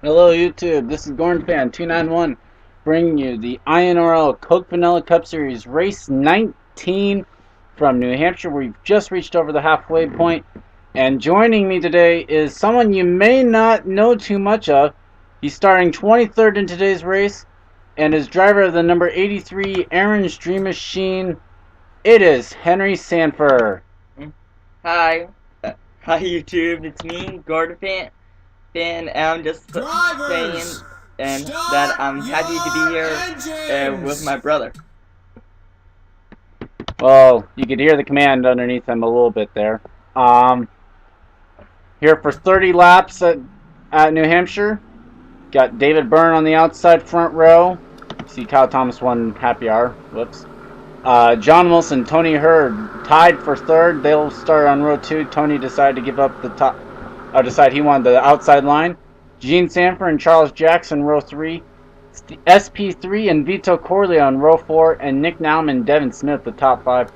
Hello YouTube, this is GornFan291 bringing you the INRL Coke Vanilla Cup Series Race 19 from New Hampshire. We've just reached over the halfway point, and joining me today is someone you may not know too much of. He's starting 23rd in today's race and is driver of the number 83 Aaron's Dream Machine. It is Henry Sanford. Hi. Hi YouTube, it's me, Gordon Fan. I'm just saying that I'm happy to be here with my brother. Well, you could hear the command underneath him a little bit there. Here for 30 laps at New Hampshire. Got David Byrne on the outside front row. See Kyle Thomas won happy hour. Whoops. John Wilson, Tony Hurd tied for third. They'll start on row 2. Tony decided to give up the top. Decided he wanted the outside line. Gene Sanford and Charles Jackson row 3. SP3 and Vito Corley on row 4. And Nick Naum and Devin Smith the top 5.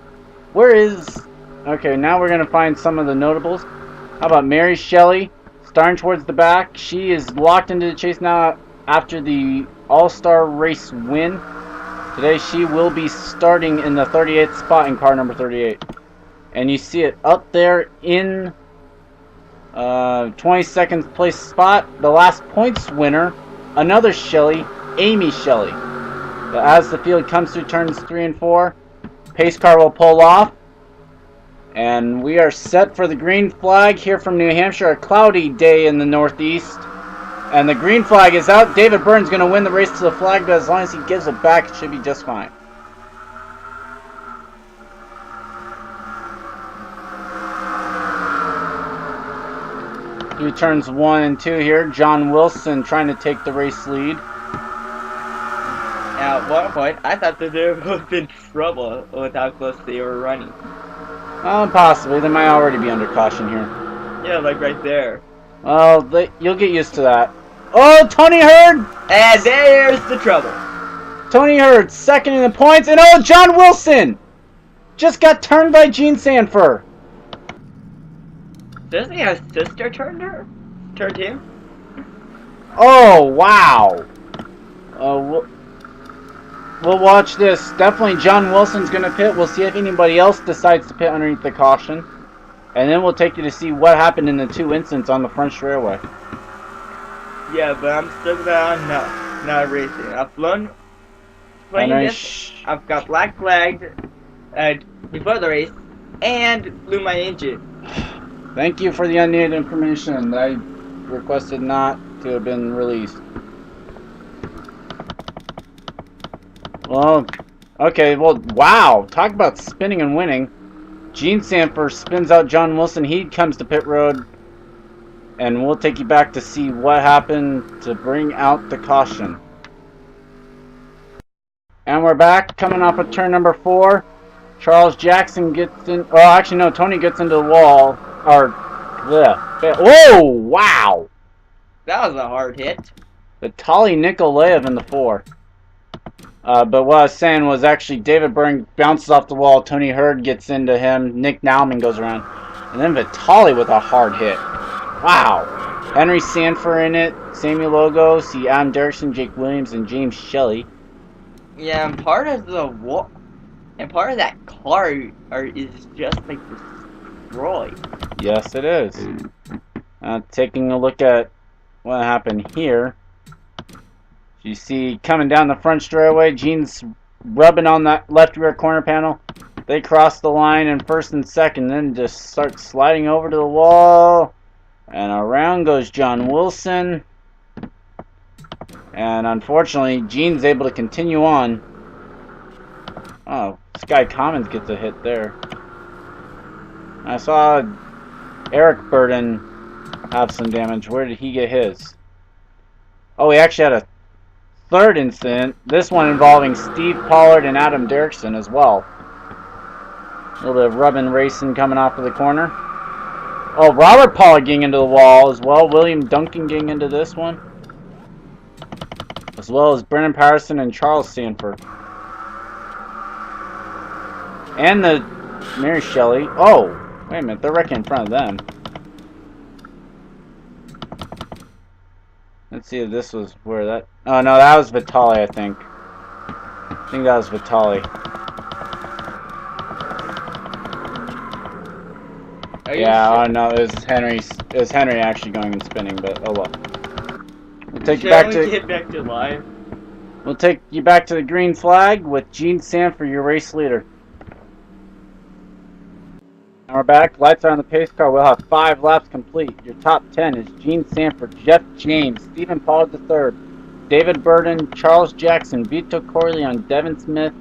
Where is... Okay, now we're going to find some of the notables. How about Mary Shelly? Starting towards the back. She is locked into the chase now after the All-Star race win. Today she will be starting in the 38th spot in car number 38. And you see it up there in 22nd place spot. The last points winner, another Shelly, Amy Shelly. But as the field comes through turns 3 and 4, pace car will pull off. And we are set for the green flag here from New Hampshire. A cloudy day in the northeast. And the green flag is out. David Byrne's going to win the race to the flag, but as long as he gives it back, it should be just fine. Through turns 1 and 2 here, John Wilson trying to take the race lead. At one point, I thought that they would have been trouble with how close they were running. Possibly. They might already be under caution here. Yeah, like right there. Well, you'll get used to that. Oh, Tony Hurd! And there's the trouble. Tony Hurd, second in the points. And oh, John Wilson! Just got turned by Gene Sanford. Doesn't he have sister turned him? Oh, wow. We'll watch this. Definitely John Wilson's going to pit. We'll see if anybody else decides to pit underneath the caution. And then we'll take you to see what happened in the 2 incidents on the front straightaway. Yeah, but I'm still not racing. I've playing this. I've got black flagged before the race and blew my engine. Thank you for the unneeded information that I requested not to have been released. Well, okay, well, wow. Talk about spinning and winning. Gene Sanford spins out John Wilson. He comes to pit road. And we'll take you back to see what happened to bring out the caution. And we're back, coming off of turn number 4. Charles Jackson gets in... Oh, actually, no, Tony gets into the wall. Oh, wow! That was a hard hit. Vitaly Nikolaev in the 4. But what I was saying was actually David Byrne bounces off the wall. Tony Hurd gets into him. Nick Nauman goes around. And then Vitaly with a hard hit. Wow. Henry Sanford in it. Samuel Logo. See Adam Derrickson, Jake Williams, and James Shelley. Yeah, and part of that car is just like destroyed. Yes, it is. Taking a look at what happened here. You see coming down the front straightaway, Gene's rubbing on that left rear corner panel. They cross the line in first and second, then just start sliding over to the wall. And around goes John Wilson. And unfortunately, Gene's able to continue on. Oh, Sky Commons gets a hit there. I saw Eric Burden have some damage. Where did he get his? Oh, he actually had a third incident. This one involving Steve Pollard and Adam Derrickson as well. A little bit of rubbing racing coming off of the corner. Oh, Robert Pollard getting into the wall as well. William Duncan getting into this one. As well as Brennan Patterson and Charles Sanford. And the Mary Shelly. Oh, wait a minute. They're wrecking in front of them. Let's see if this was where that... Oh, no, that was Vitali, I think. I think that was Vitali. Yeah, oh no, it was Henry actually going and spinning, but oh well. We'll take you back to... get back to life? We'll take you back to the green flag with Gene Sanford, your race leader. And we're back. Lights are on the pace car. We'll have 5 laps complete. Your top 10 is Gene Sanford, Jeff James, Stephen Paul III, David Burden, Charles Jackson, Vito Corleone, Devin Smith,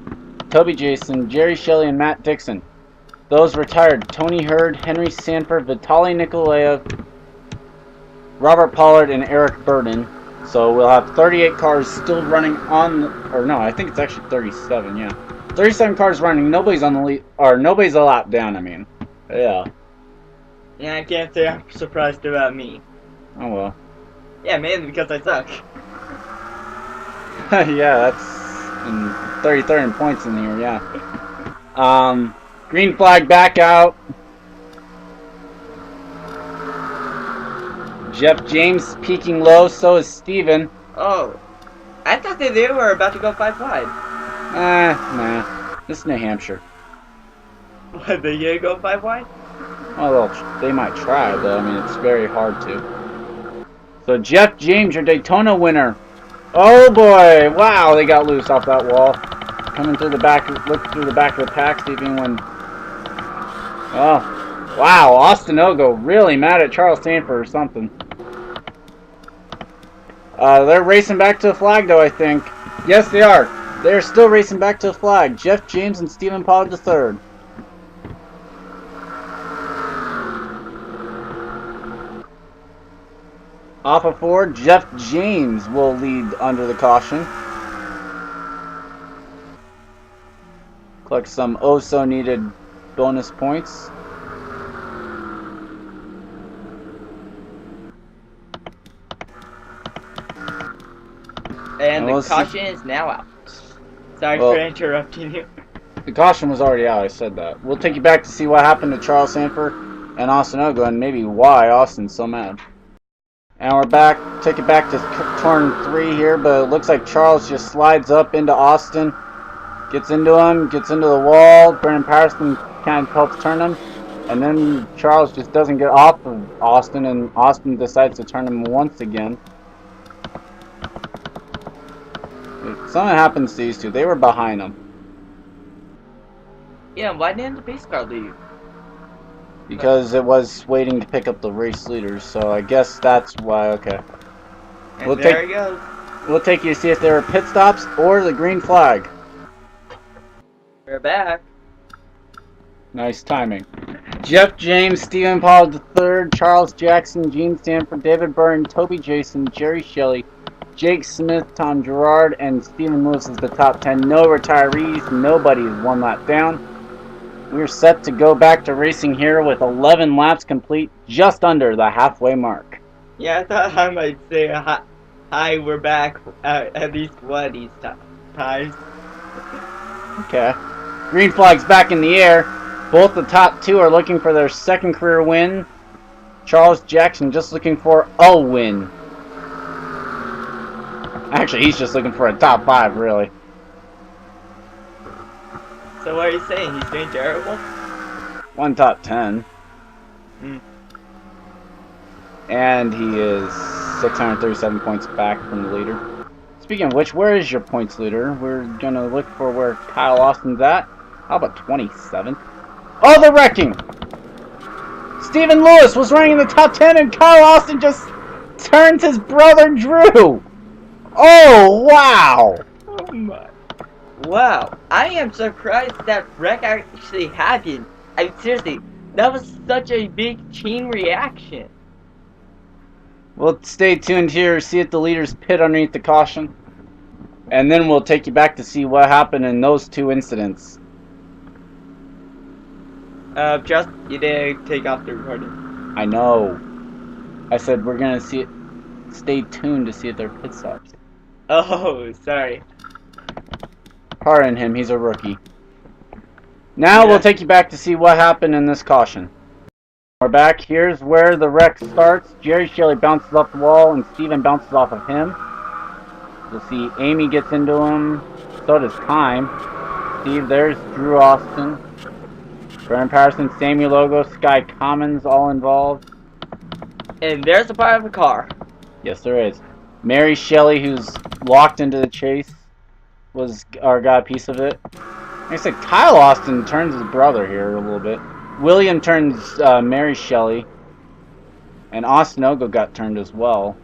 Toby Jason, Jerry Shelley, and Matt Dixon. Those retired: Tony Hurd, Henry Sanford, Vitaly Nikolaev, Robert Pollard, and Eric Burden. So we'll have 38 cars still running on, or no, I think it's actually 37, yeah. 37 cars running, nobody's on the lead, or nobody's a lap down, I mean. Yeah. Yeah, I can't say I'm surprised about me. Oh well. Yeah, mainly because I suck. Yeah, that's in 33rd in points in here, yeah. Green flag back out. Jeff James peaking low, so is Steven. Oh. I thought they were about to go 5 wide. Nah. This is New Hampshire. What, they gonna go 5 wide? Well, they might try, but I mean, it's very hard to. So Jeff James, your Daytona winner. Oh boy! Wow, they got loose off that wall. Coming through the back, look through the back of the pack, see if anyone... Oh, wow, Austin Ogo really mad at Charles Sanford or something. They're racing back to the flag, though, I think. Yes, they are. They're still racing back to the flag. Jeff James and Stephen Pollard III. Off of 4, Jeff James will lead under the caution. Collect some oh-so-needed bonus points. And the caution is now out. Sorry for interrupting you. The caution was already out, I said that. We'll take you back to see what happened to Charles Sanford and Austin Ogo, and maybe why Austin's so mad. And we're back, take it back to turn 3 here, but it looks like Charles just slides up into Austin. Gets into him, gets into the wall. Brennan Patterson kind of helps turn him. And then Charles just doesn't get off of Austin, and Austin decides to turn him once again. Something happens to these two. They were behind him. Yeah, why didn't the pace car leave? Because it was waiting to pick up the race leaders, so I guess that's why, okay. And there he goes. We'll take you to see if there are pit stops or the green flag. We're back. Nice timing. Jeff James, Stephen Paul III, Charles Jackson, Gene Sanford, David Byrne, Toby Jason, Jerry Shelley, Jake Smith, Tom Gerard, and Stephen Lewis is the top 10. No retirees. Nobody's 1 lap down. We're set to go back to racing here with 11 laps complete, just under the halfway mark. Yeah, I thought I might say hi, we're back at least one of these times. Okay. Green flag's back in the air. Both the top 2 are looking for their 2nd career win. Charles Jackson just looking for a win. Actually, he's just looking for a top 5, really. So what are you saying? He's doing terrible? 1 top 10. Mm. And he is 637 points back from the leader. Speaking of which, where is your points leader? We're going to look for where Kyle Austin's at. How about 27th? Oh, they're wrecking! Stephen Lewis was running in the top 10 and Kyle Austin just turns his brother Drew! Oh, wow! Oh my. Wow, I am surprised that wreck actually happened. I mean, seriously, that was such a big chain reaction. We'll stay tuned here, see if the leaders pit underneath the caution. And then we'll take you back to see what happened in those 2 incidents. Just, you did take off the recording. I know. I said we're gonna see it. Stay tuned to see if they're pit stops. Oh, sorry. Pardon him, he's a rookie. Now we'll take you back to see what happened in this caution. We're back. Here's where the wreck starts. Mary Shelly bounces off the wall, and Steven bounces off of him. You'll see Amy gets into him. So does Time. Steve, there's Drew Austin. Brennan Patterson, Samuel Logo, Sky Commons all involved. And there's a part of the car. Yes, there is. Mary Shelly, who's locked into the chase, got a piece of it. Like I said, Kyle Austin turns his brother here a little bit. William turns Mary Shelly. And Austin Ogo got turned as well.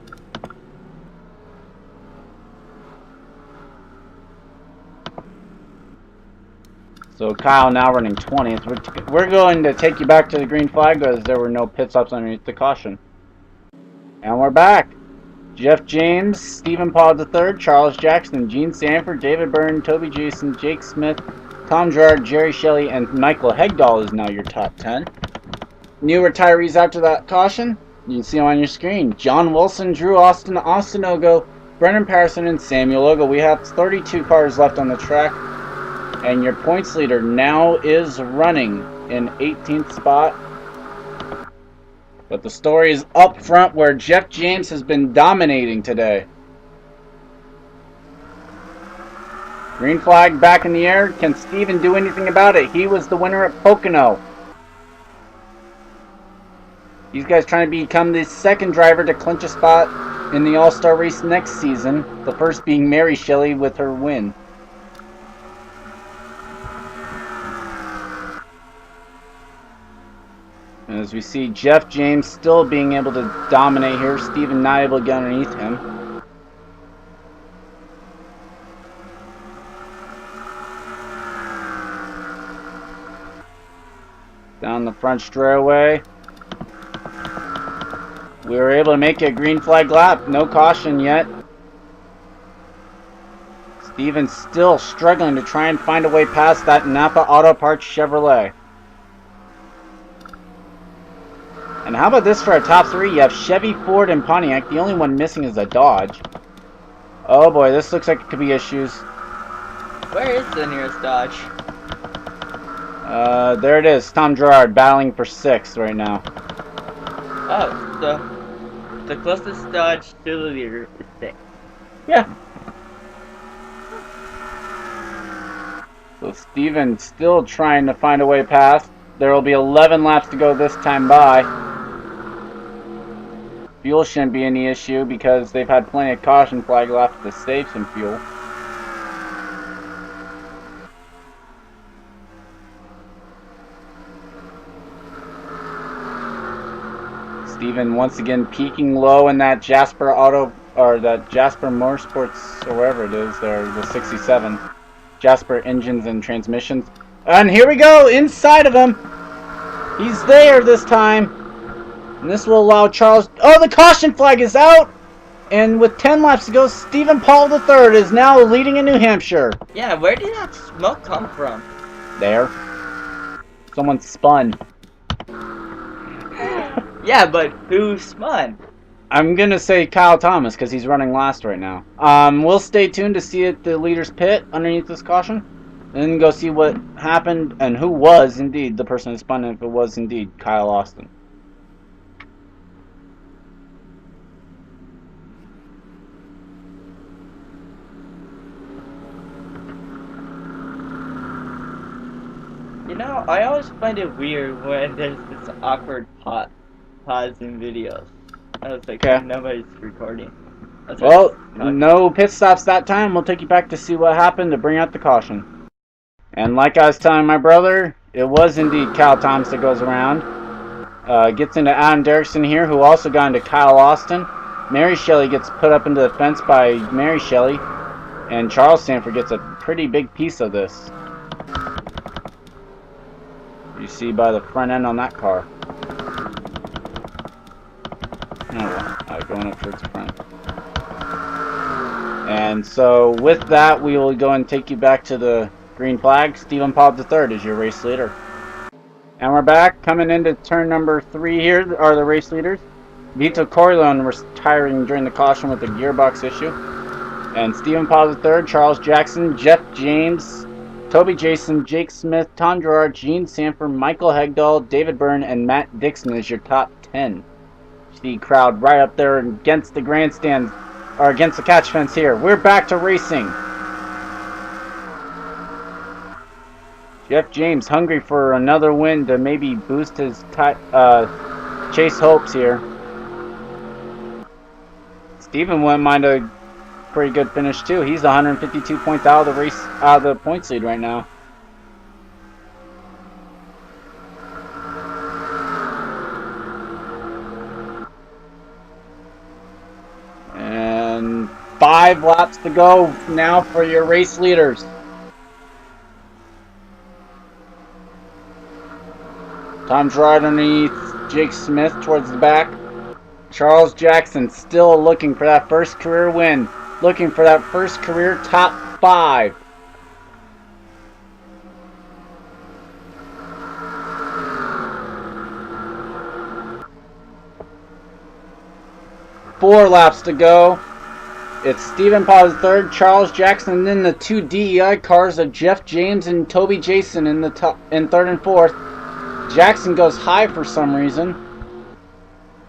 So Kyle now running 20th. We're going to take you back to the green flag because there were no pit stops underneath the caution. And we're back. Jeff James, Stephen Paul III, Charles Jackson, Gene Sanford, David Byrne, Toby Jason, Jake Smith, Tom Gerard, Jerry Shelley, and Michael Hegdahl is now your top 10. New retirees after that caution, you can see them on your screen. John Wilson, Drew Austin, Austin Ogo, Brennan Patterson, and Samuel Ogo. We have 32 cars left on the track. And your points leader now is running in 18th spot. But the story is up front where Jeff James has been dominating today. Green flag back in the air. Can Steven do anything about it? He was the winner at Pocono. These guys trying to become the second driver to clinch a spot in the All-Star race next season. The first being Mary Shelly with her win. And as we see Jeff James still being able to dominate here, Steven not able to get underneath him. Down the front straightaway. We were able to make a green flag lap. No caution yet. Steven's still struggling to try and find a way past that Napa Auto Parts Chevrolet. And how about this for our top three? You have Chevy, Ford, and Pontiac. The only one missing is a Dodge. Oh boy, this looks like it could be issues. Where is the nearest Dodge? There it is. Tom Gerard battling for 6th right now. Oh, the closest Dodge to the leader is 6. Yeah. So Steven still trying to find a way past. There will be 11 laps to go this time by. Fuel shouldn't be any issue because they've had plenty of caution flag left to save some fuel. Steven once again peaking low in that Jasper Auto, or that Jasper Motorsports, or wherever it is there, the 67. Jasper Engines and Transmissions. And here we go, inside of him. He's there this time. And this will allow Charles... Oh, the caution flag is out! And with 10 laps to go, Stephen Paul III is now leading in New Hampshire. Yeah, where did that smoke come from? There. Someone spun. Yeah, but who spun? I'm going to say Kyle Thomas because he's running last right now. We'll stay tuned to see at the leader's pit underneath this caution. And then go see what happened and who was indeed the person who spun, if it was indeed Kyle Austin. You know, I always find it weird when there's this awkward pause in videos. I was like, okay, nobody's recording. Well, no pit stops that time. We'll take you back to see what happened to bring out the caution. And like I was telling my brother, it was indeed Kyle Thomas that goes around. Gets into Adam Derrickson here, who also got into Kyle Austin. Mary Shelly gets put up into the fence by Mary Shelly. And Charles Sanford gets a pretty big piece of this. You see by the front end on that car. Oh well, going up towards the front. And so with that, we will go and take you back to the green flag. Stephen Paul III is your race leader. And we're back. Coming into turn number 3 here are the race leaders. Vito Corleone retiring during the caution with a gearbox issue. And Stephen Paul III, Charles Jackson, Jeff James, Toby Jason, Jake Smith, Tom Gerard, Gene Sanford, Michael Hegdahl, David Byrne, and Matt Dixon is your top 10. The crowd right up there against the grandstands, or against the catch fence here. We're back to racing. Jeff James hungry for another win to maybe boost his chase hopes here. Steven wouldn't mind a pretty good finish too. He's 152 points out of the race, out of the points lead right now. And 5 laps to go now for your race leaders. Tom Gerard underneath Jake Smith towards the back. Charles Jackson still looking for that first career win. Looking for that first career top 5. Four laps to go. It's Stephen Paws third, Charles Jackson, and then the 2 DEI cars of Jeff James and Toby Jason in the top, in third and fourth. Jackson goes high for some reason.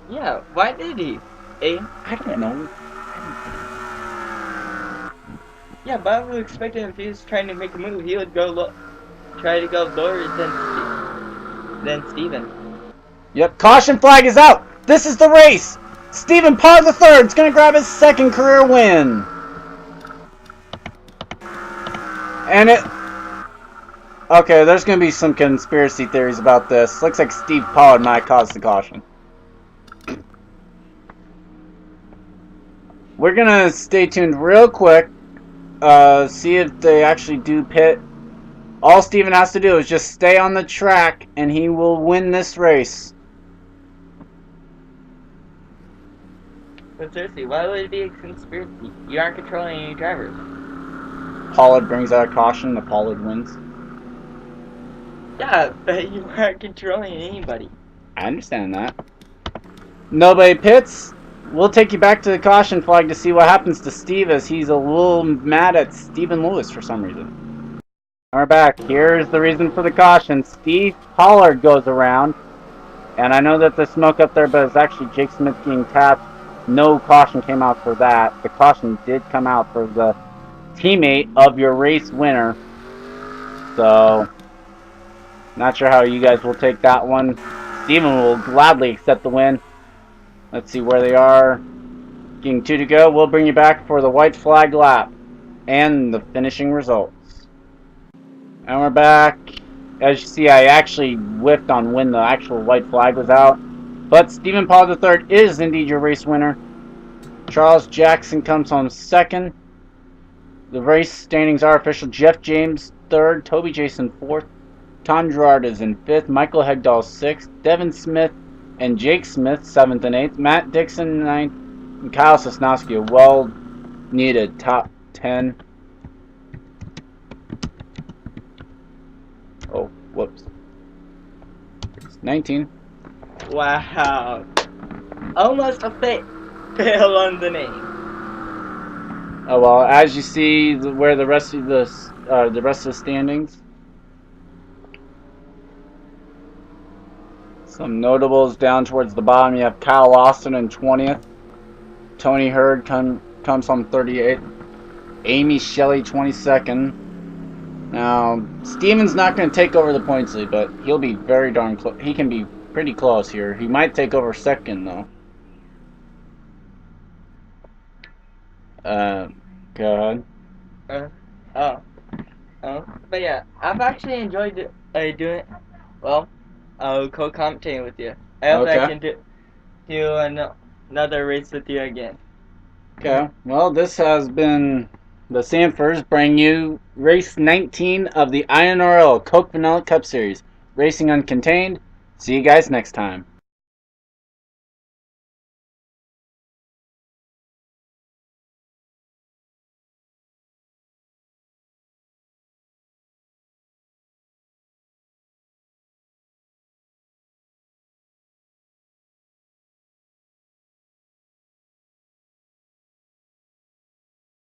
Yeah, why did he? I don't know. Yeah, but I would expect him if he was trying to make a move, he would go try to go lower than Steven. Yep, caution flag is out. This is the race. Stephen Parr the third is going to grab his second career win. And it... Okay, there's going to be some conspiracy theories about this. Looks like Steve Pollard might cause the caution. We're going to stay tuned real quick. See if they actually do pit. All Steven has to do is just stay on the track and he will win this race. But seriously, why would it be a conspiracy? You aren't controlling any drivers. Pollard brings out a caution, the Pollard wins. Yeah, but you aren't controlling anybody. I understand that. Nobody pits. We'll take you back to the caution flag to see what happens to Steve, as he's a little mad at Stephen Lewis for some reason. We're back. Here's the reason for the caution. Steve Pollard goes around. And I know that there's smoke up there, but it's actually Jake Smith being tapped. No caution came out for that. The caution did come out for the teammate of your race winner. So, not sure how you guys will take that one. Steven will gladly accept the win. Let's see where they are. Getting 2 to go. We'll bring you back for the white flag lap and the finishing results. And we're back. As you see, I actually whiffed on when the actual white flag was out. But Stephen Paul III is indeed your race winner. Charles Jackson comes home second. The race standings are official. Jeff James third. Toby Jason fourth. Tom Gerard is in fifth. Michael Hegdahl sixth. Devin Smith and Jake Smith 7th and 8th. Matt Dixon 9th. And Kyle Sosnowski, a well-needed top 10. Oh, whoops. 19. Wow. Almost a fail on the name. Oh well, as you see where the rest of the standings. Some notables down towards the bottom. You have Kyle Austin in 20th. Tony Hurd comes on 38th. Amy Shelly 22nd. Now, Steven's not going to take over the points lead, but he'll be very darn close. He can be pretty close here. He might take over second, though. Go ahead. But yeah, I've actually enjoyed doing, well, co-commentating with you. I hope I can do another race with you again. Okay, well, this has been the Sanfors bringing you race 19 of the INRL Coke Vanilla Cup Series. Racing Uncontained. See you guys next time.